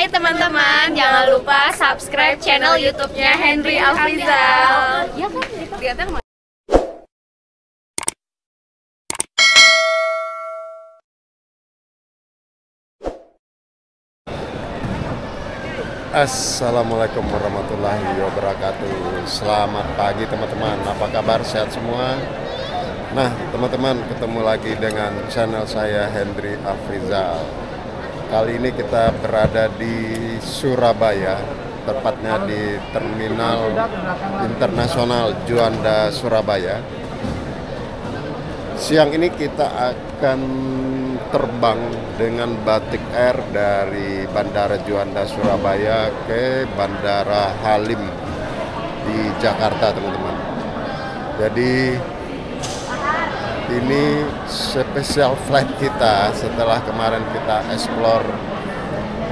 Hai teman-teman, jangan lupa subscribe channel YouTube-nya Henry Afrizal. Ya kan, lihatnya kemana? Assalamualaikum warahmatullahi wabarakatuh. Selamat pagi teman-teman, apa kabar? Sehat semua? Nah teman-teman, ketemu lagi dengan channel saya Henry Afrizal. Kali ini kita berada di Surabaya, tepatnya di Terminal Internasional Juanda, Surabaya. Siang ini kita akan terbang dengan Batik Air dari Bandara Juanda Surabaya ke Bandara Halim di Jakarta, teman-teman. Jadi ini spesial flight kita setelah kemarin kita explore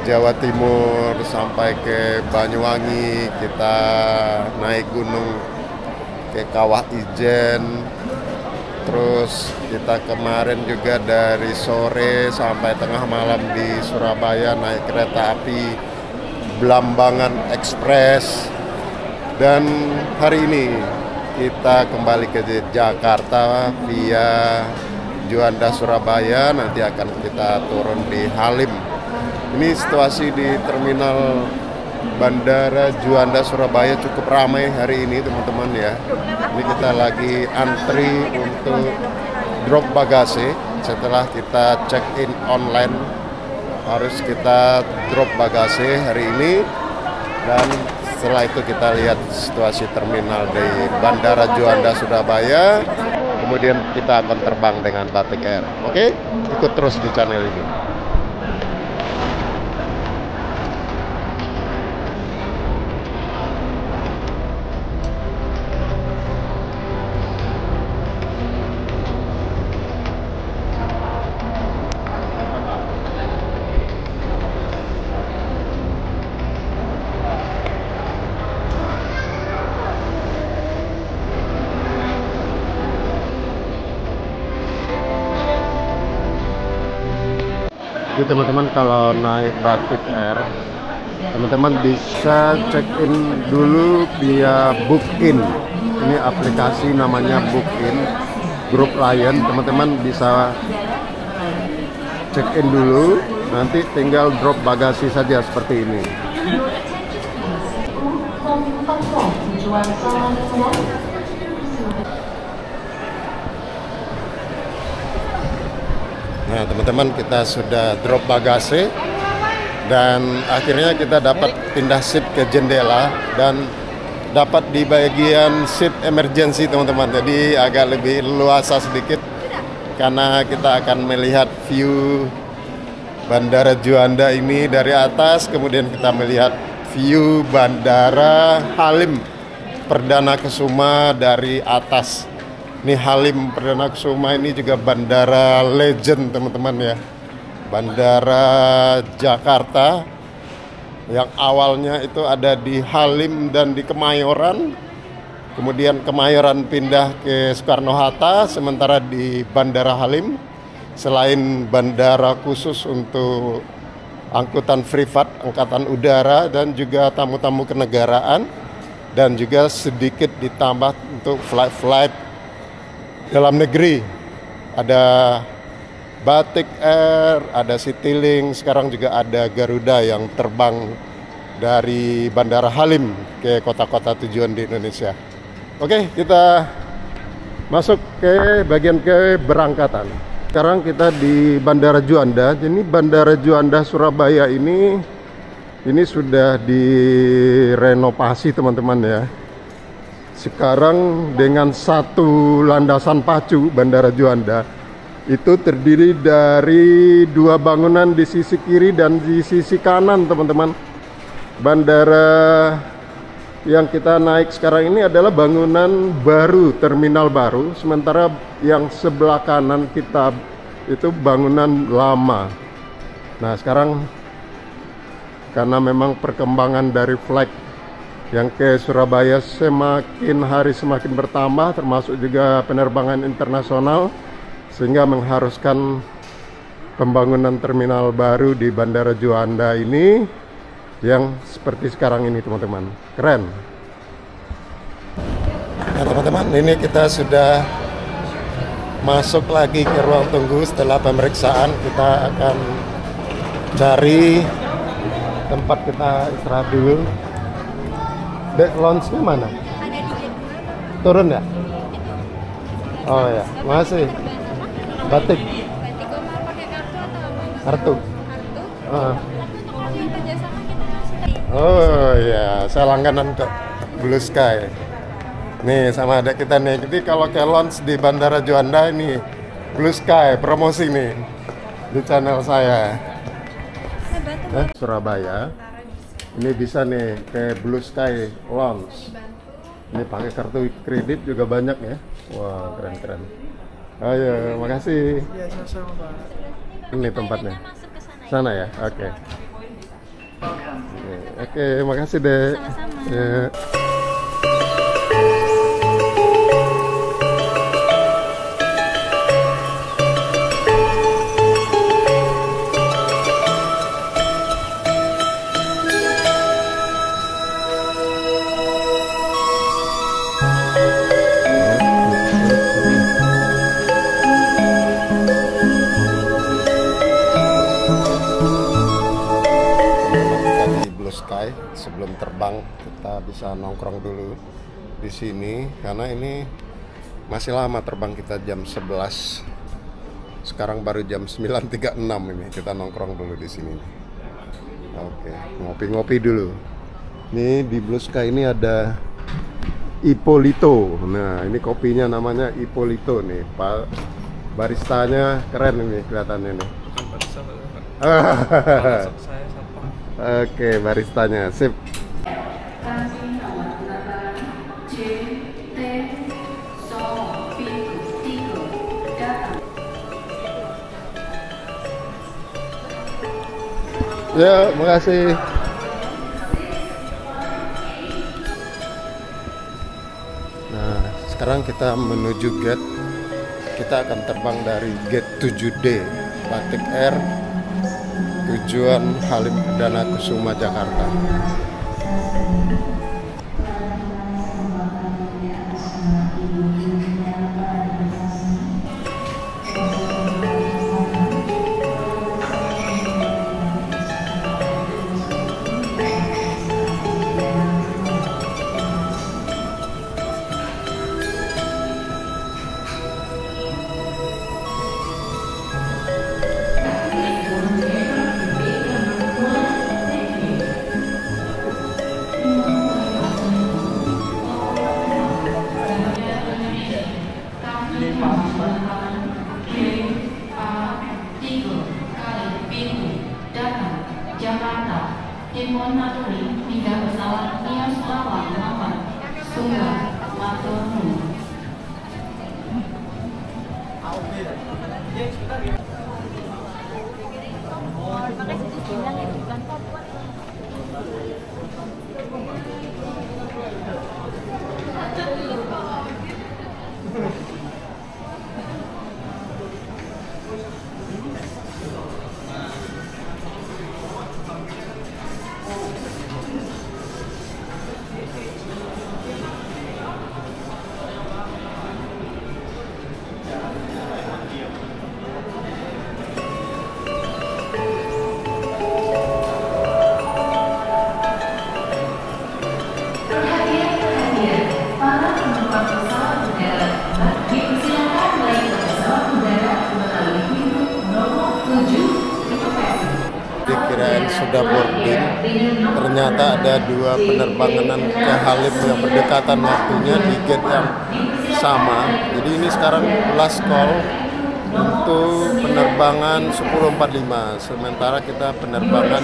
Jawa Timur sampai ke Banyuwangi, kita naik gunung ke Kawah Ijen. Terus kita kemarin juga dari sore sampai tengah malam di Surabaya naik kereta api Blambangan Express. Dan hari ini kita kembali ke Jakarta via Juanda Surabaya. Nanti akan kita turun di Halim. Ini situasi di terminal Bandara Juanda Surabaya cukup ramai hari ini, teman-teman ya. Ini kita lagi antri untuk drop bagasi. Setelah kita check in online, harus kita drop bagasi hari ini. Dan setelah itu kita lihat situasi terminal di Bandara Juanda Surabaya. Kemudian kita akan terbang dengan Batik Air. Oke, ikut terus di channel ini. Jadi teman-teman, kalau naik Batik Air, teman-teman bisa check in dulu via Bookin. Ini aplikasi namanya Bookin, grup Lion. Teman-teman bisa check in dulu, nanti tinggal drop bagasi saja seperti ini. Nah teman-teman, kita sudah drop bagasi dan akhirnya kita dapat pindah seat ke jendela dan dapat di bagian seat emergency, teman-teman. Jadi agak lebih luasa sedikit karena kita akan melihat view Bandara Juanda ini dari atas. Kemudian kita melihat view Bandara Halim Perdana Kusuma dari atas. Ini Halim Perdana Kusuma ini juga bandara legend, teman-teman ya. Bandara Jakarta yang awalnya itu ada di Halim dan di Kemayoran. Kemudian Kemayoran pindah ke Soekarno-Hatta, sementara di Bandara Halim selain bandara khusus untuk angkutan privat, angkatan udara dan juga tamu-tamu kenegaraan, dan juga sedikit ditambah untuk flight-flight dalam negeri. Ada Batik Air, ada Citylink, sekarang juga ada Garuda yang terbang dari Bandara Halim ke kota-kota tujuan di Indonesia. Oke, kita masuk ke bagian keberangkatan. Sekarang kita di Bandara Juanda. Jadi Bandara Juanda Surabaya ini sudah direnovasi, teman-teman ya. Sekarang dengan satu landasan pacu Bandara Juanda itu terdiri dari dua bangunan di sisi kiri dan di sisi kanan, teman-teman. Bandara yang kita naik sekarang ini adalah bangunan baru, terminal baru, sementara yang sebelah kanan kita itu bangunan lama. Nah sekarang karena memang perkembangan dari flight yang ke Surabaya semakin hari semakin bertambah, termasuk juga penerbangan internasional, sehingga mengharuskan pembangunan terminal baru di Bandara Juanda ini. yang seperti sekarang ini teman-teman. Keren. Nah teman-teman, ini kita sudah masuk lagi ke ruang tunggu. Setelah pemeriksaan kita akan cari tempat kita istirahat dulu. Dek, lounge-nya mana? Turun ya? Oh ya, makasih. Batik. Kartu. Oh ya, saya langganan ke Blue Sky. Nih sama adik kita nih. Jadi kalau ke lounge di Bandara Juanda ini Blue Sky promosi nih di channel saya. Surabaya. Ini bisa nih ke Blue Sky Lounge. Ini pakai kartu kredit juga banyak ya. Wah, keren-keren. Ayo, makasih. Iya, sama-sama, Pak. Ini tempatnya. Sana ya? Oke. Oke, makasih Dek. Sama-sama. Ya. Sky sebelum terbang kita bisa nongkrong dulu di sini karena ini masih lama terbang, kita jam 11. Sekarang baru jam 9.36 ini. Kita nongkrong dulu di sini. Oke, ngopi-ngopi dulu. Nih di Blue Sky ini ada Ippolito. Nah, ini kopinya namanya Ippolito nih. Pak baristanya keren ini kelihatannya nih. Oke, baristanya sip. Ya, makasih. Nah, sekarang kita menuju gate. Kita akan terbang dari gate 7D Batik Air tujuan Halim Perdana Kusuma, Jakarta. Timon Naturi hingga pesawat Nias Lawang Mamat Sungguh Maturnu. Dikirain sudah boarding, ternyata ada dua penerbangan ke Halim yang berdekatan waktunya di gate yang sama. Jadi ini sekarang last call untuk penerbangan 10.45, sementara kita penerbangan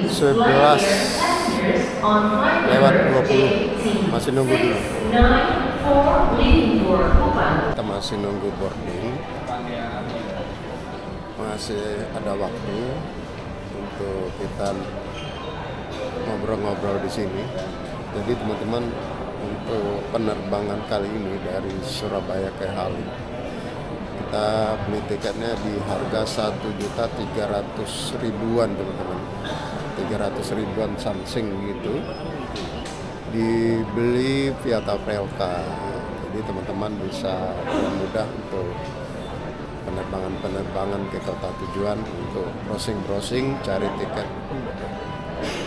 11:20. Masih nunggu dulu. Kita masih nunggu boarding. Masih ada waktu untuk kita ngobrol-ngobrol di sini. Jadi teman-teman, untuk penerbangan kali ini dari Surabaya ke Halim, kita beli tiketnya di harga 1.300.000-an teman-teman. 300 ribuan something gitu, dibeli via Tapelka. Jadi teman-teman bisa dengan mudah untuk penerbangan ke kota tujuan untuk browsing-browsing, cari tiket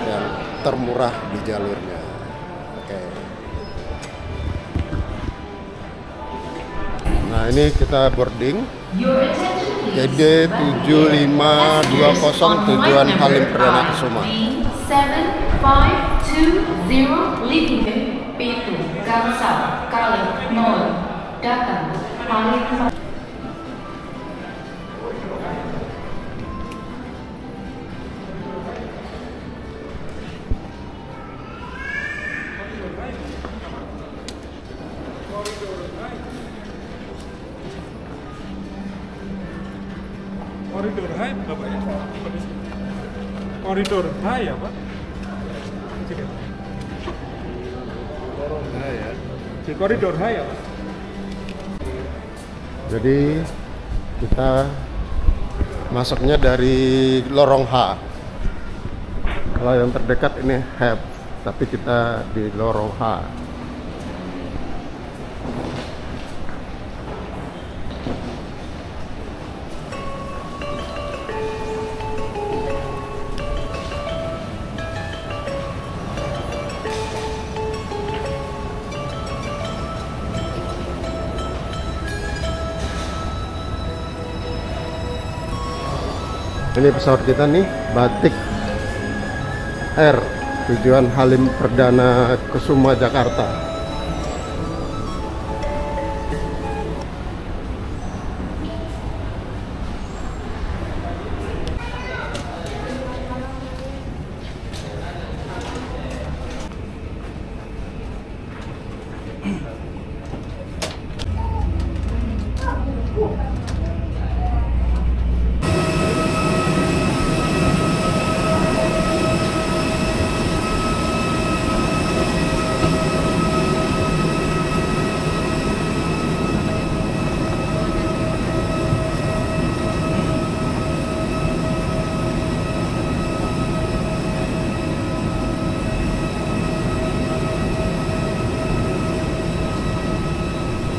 yang termurah di jalurnya. Oke. Nah, ini kita boarding KD 7520 tujuan Halim Perdana Kusuma. 7520 leading P2 Gangsal Kali Nol datang Halim. Koridor High apa Pak ya? Koridor High ya Pak? Koridor High ya? Di koridor High ya Pak? Jadi kita masuknya dari lorong H. Kalau yang terdekat ini Have, tapi kita di lorong H. Ini pesawat kita nih, Batik Air, tujuan Halim Perdana Kusuma, Jakarta.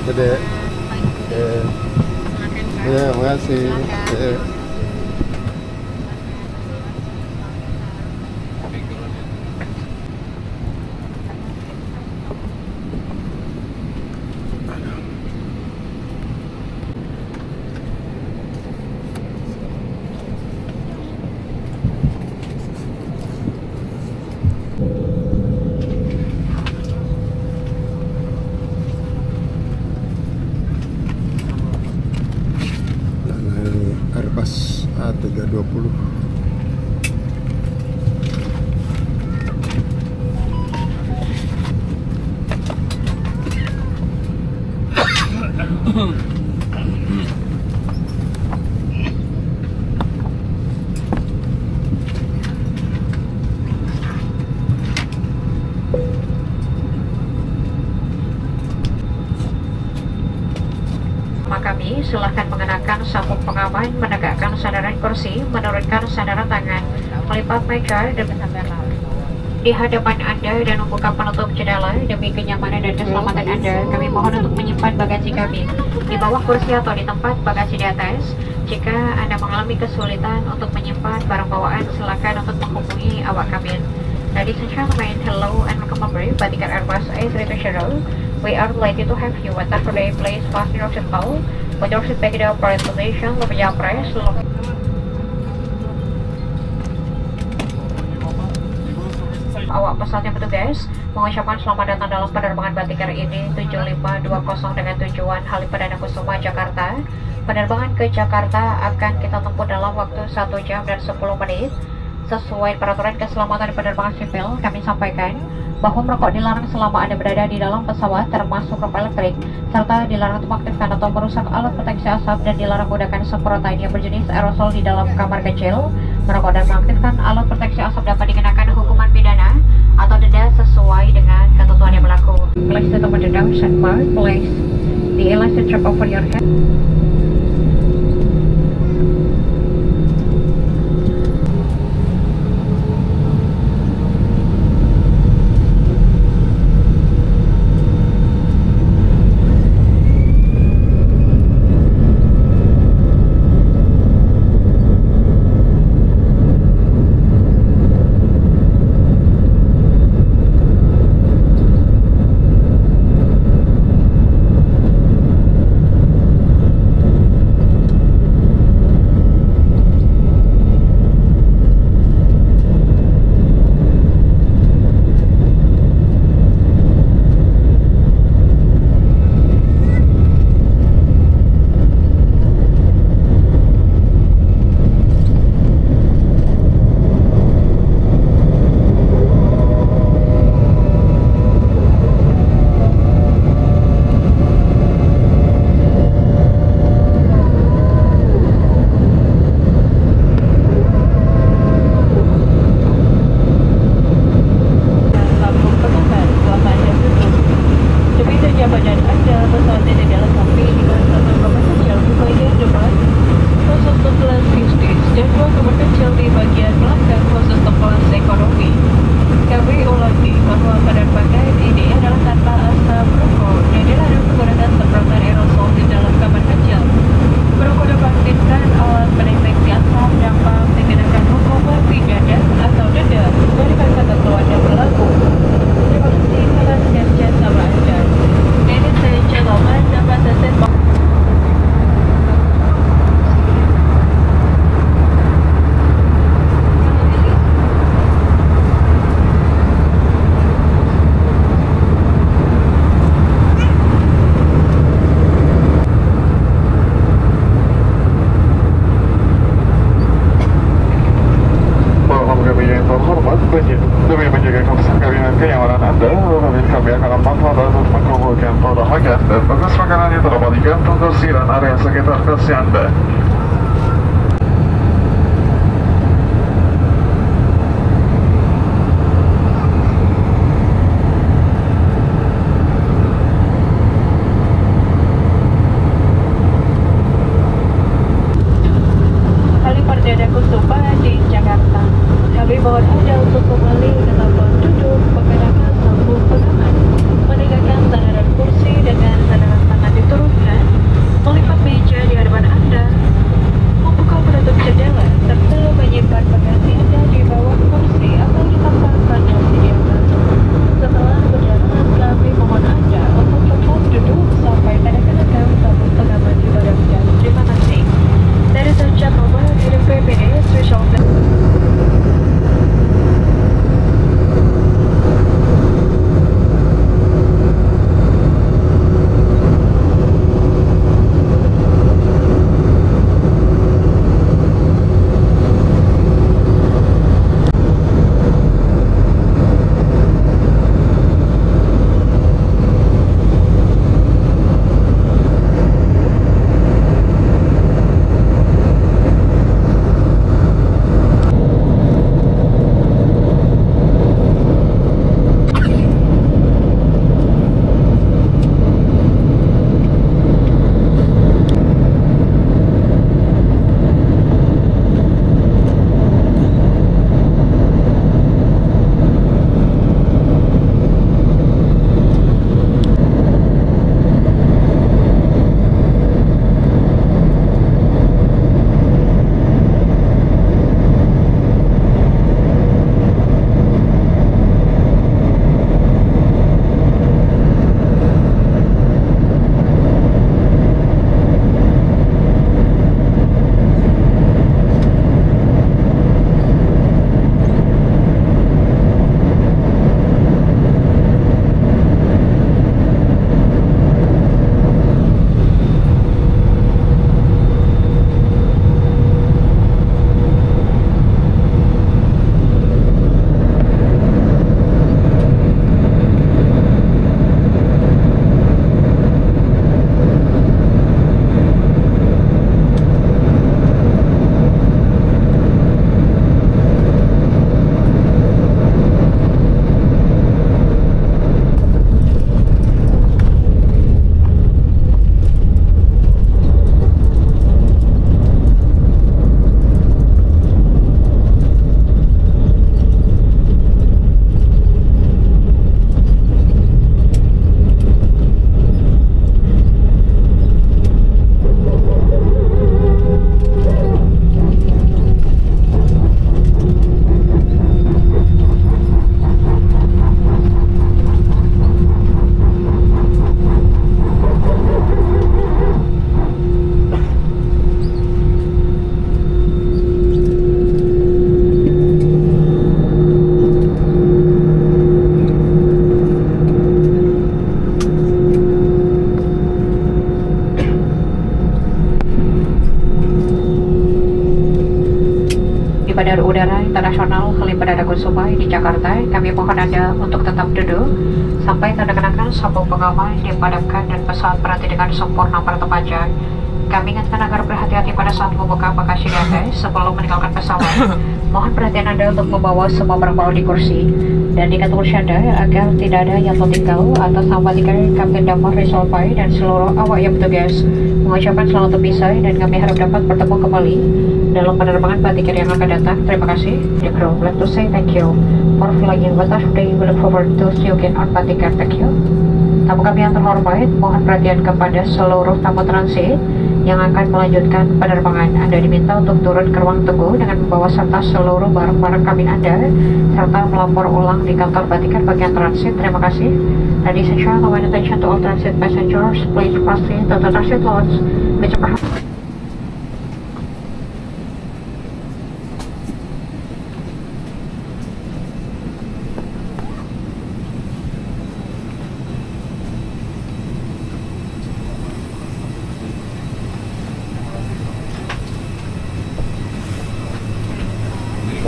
Dede. Ya, makasih. Airbus A320. Kami silakan mengenakan sabuk pengaman, menegakkan sandaran kursi, menurunkan sandaran tangan, melipat meja dan di hadapan Anda dan membuka penutup jendela demi kenyamanan dan keselamatan Anda. Kami mohon untuk menyimpan bagasi kabin di bawah kursi atau di tempat bagasi di atas. Jika Anda mengalami kesulitan untuk menyimpan barang bawaan, silakan untuk menghubungi awak kabin. Ladies and gentlemen, hello and welcome aboard Batik Air Airbus A320. We are delighted to have you at the today. Please fasten your seatbelt. Put your seat back in the upright position. Lepas press. Awak pesawat yang bertugas mengucapkan selamat datang dalam penerbangan Batik Air ini 7520 dengan tujuan Halim Perdana Kusuma, Jakarta. Penerbangan ke Jakarta akan kita tempuh dalam waktu 1 jam dan 10 menit. Sesuai peraturan keselamatan penerbangan sipil, kami sampaikan bahwa merokok dilarang selama Anda berada di dalam pesawat, termasuk rokok elektrik, serta dilarang untuk mengaktifkan atau merusak alat proteksi asap, dan dilarang menggunakan semprotan yang berjenis aerosol di dalam kamar kecil. Merokok dan mengaktifkan alat proteksi asap dapat dikenakan hukuman pidana atau denda sesuai dengan ketentuan yang berlaku. Place the top down and bar, place the elastic strap over your head. terhormat, demi menjaga kebersihan dan kenyamanan Anda, kami akan memantau dan mengumpulkan produk makan dan bekas makanan yang terdapat di kantong kursi dan area sekitar kursi Anda. Halim Perdana Kusuma di Jakarta. Kami mohon Anda untuk kembali ke tempat duduk, mengenakan sabuk pengaman, meninggalkan sandaran kursi dengan sandaran tangan diturunkan, melipat meja di hadapan Anda, membuka penutup jendela, serta menyimpan bagasi Anda di bawah kursi atau di tempat yang disediakan. Setelah berjalan, kami mohon Anda untuk tetap duduk sampai Anda kenakan sabuk pengaman di badannya. Terima kasih. Ladies and gentlemen, in a few minutes we shall Bandara Udara Internasional Halim Perdana Kusuma di Jakarta, kami mohon Anda untuk tetap duduk sampai tanda kenakan sabuk pengaman dipadamkan dan pesawat berhenti dengan sempurna pada tempatnya. Kami ingatkan agar berhati-hati pada saat membuka bagasi di atas sebelum meninggalkan pesawat. Mohon perhatian Anda untuk membawa semua barang bawaan di kursi dan di kantong kursi Anda agar tidak ada yang tertinggal. Atas nama Kapten Damar Rizal Pai dan seluruh awak yang bertugas mengucapkan selamat berpisah dan kami harap dapat bertemu kembali dalam penerbangan Batik Air yang akan datang. Terima kasih. The crew would like to say thank you for flying with us today. We look forward to see you again on Batik Air. Thank you. Tamu kami yang terhormat, mohon perhatian kepada seluruh tamu transit yang akan melanjutkan penerbangan. Anda diminta untuk turun ke ruang tunggu dengan membawa serta seluruh barang-barang kabin Anda serta melapor ulang di kantor Batik Air bagian transit. Terima kasih. Ladies and gentlemen, attention to all transit passengers, please proceed to the transit lounge.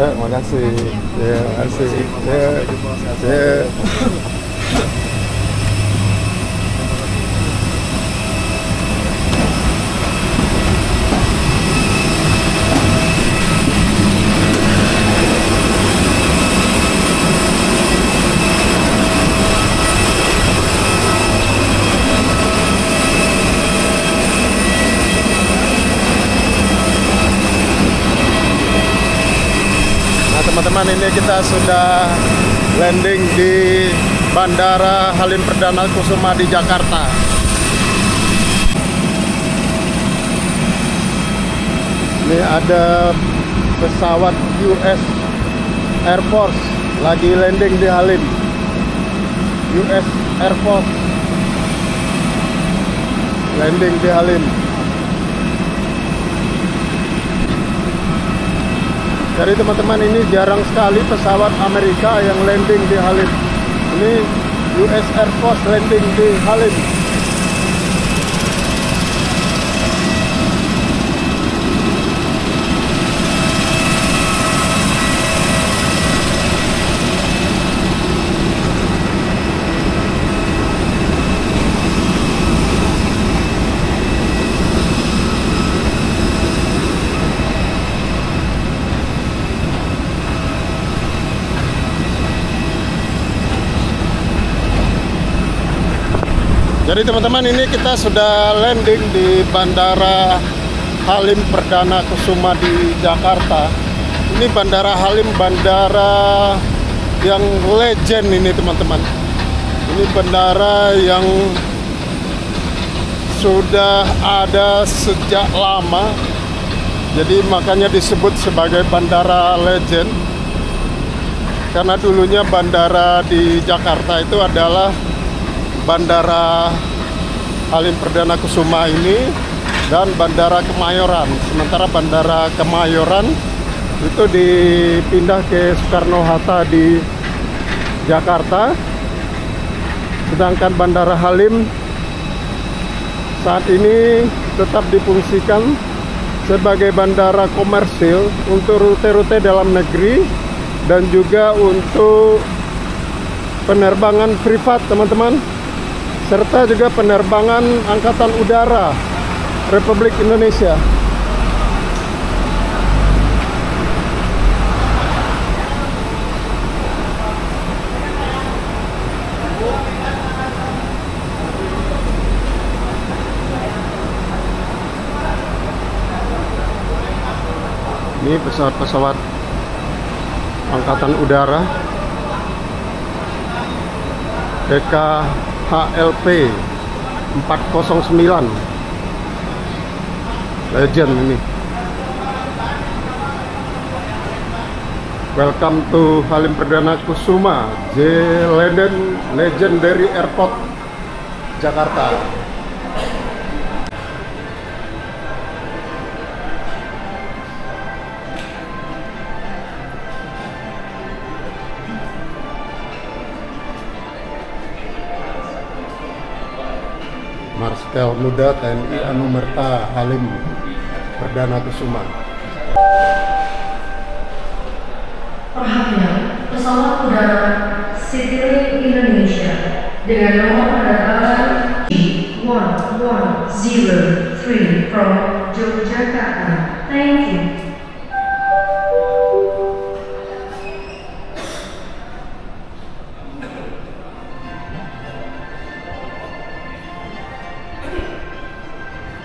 Makasih. Ya, makasih. Ya. Teman-teman, ini kita sudah landing di Bandara Halim Perdana Kusuma di Jakarta. Ini ada pesawat US Air Force lagi landing di Halim. US Air Force landing di Halim. Jadi teman-teman, ini jarang sekali pesawat Amerika yang landing di Halim. Ini US Air Force landing di Halim. Jadi teman-teman, ini kita sudah landing di Bandara Halim Perdana Kusuma di Jakarta. Ini Bandara Halim, bandara yang legend ini teman-teman. Ini bandara yang sudah ada sejak lama. Jadi makanya disebut sebagai bandara legend. Karena dulunya bandara di Jakarta itu adalah Bandara Halim Perdana Kusuma ini dan Bandara Kemayoran. Sementara Bandara Kemayoran itu dipindah ke Soekarno-Hatta di Jakarta. Sedangkan Bandara Halim saat ini tetap difungsikan sebagai bandara komersil untuk rute-rute dalam negeri dan juga untuk penerbangan privat, teman-teman, serta juga penerbangan Angkatan Udara Republik Indonesia. Ini pesawat-pesawat Angkatan Udara DKHLP 409 legend ini. Welcome to Halim Perdana Kusuma, Legendary Airport, Jakarta. Marskal Muda TNI Anumerta Halim Perdana Kusuma. Perhatian, pesawat udara Citylink Indonesia dengan nomor penerbangan G1103 from Yogyakarta. Thank you.